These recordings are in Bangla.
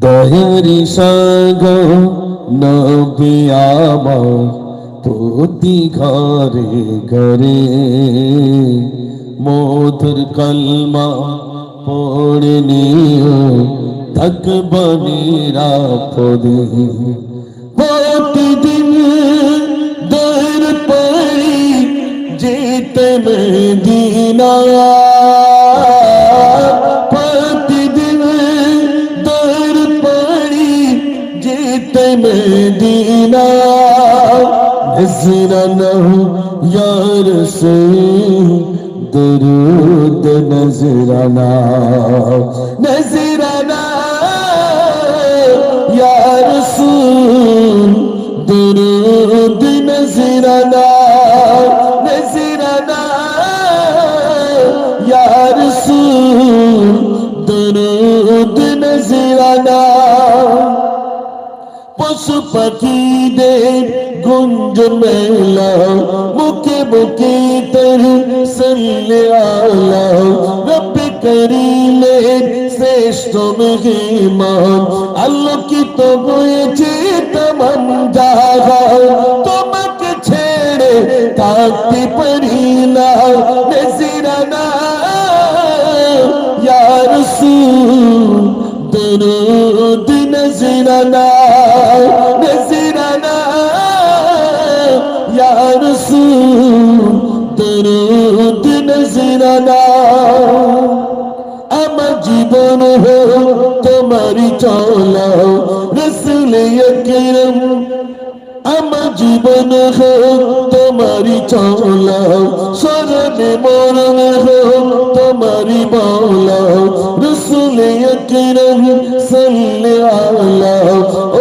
দয়ারি সাগর নবী আমার প্রতি ঘরে ঘরে মধুর কলমা পড়ে নিও থাকব নিরাপদে প্রতিদিন দর পাই যেতে মদিনা প্রতিদিন দর পাই যেতে মদিনা নজরানা या रसूल दरूद नजराना नजराना या रसूल दरूद नजराना नजराना या रसूल दरूद नजराना पशु पक्षीদের गुंजन मेला मुके मुके तर सल्ले आला रब करीमेर श्रेष्ठ मेहमान আলোকিত হয়েছে তমাম জায়গা তোমাকে ছেড়ে থাকতে পারি না নজরানা ইয়া রাসূল দরুদ নজরানা নজরানা या रसूल दरूद नजराना আমার জীবন হো তোমারি চলা রসুল আকরাম আমার জীবন হো তোমারি চলা শরণে মরণ হো তোমারি মাওলা রসুল আকরাম সাল্লাল্লাহু আলা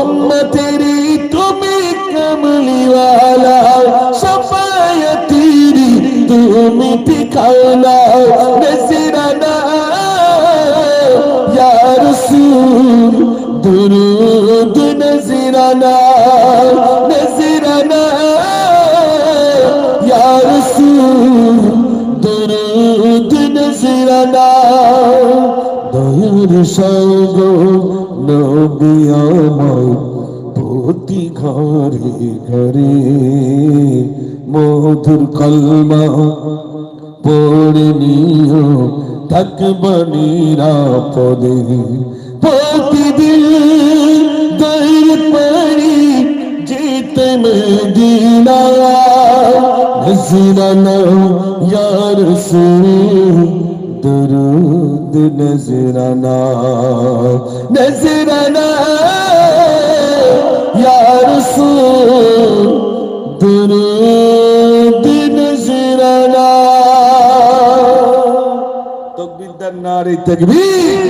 উম্মতেরি তুমি কমলি वाला शफायतीरी तुम ठिकाना नजराना या रसूल दुरूद नजराना नजराना या रसूल दुरूद नजराना दयार सागो नबी আমার প্রতি ঘরে ঘরে মধুর কলমা পড়ে নিও থাকব নিরাপদে প্রতিদিন দর পারি যেতে মদিনা নজরানা ইয়া রাসূল দরুদ নজরানা নজরানা या रसूल दुरूद नजराना तकबीर नारे तकबीर।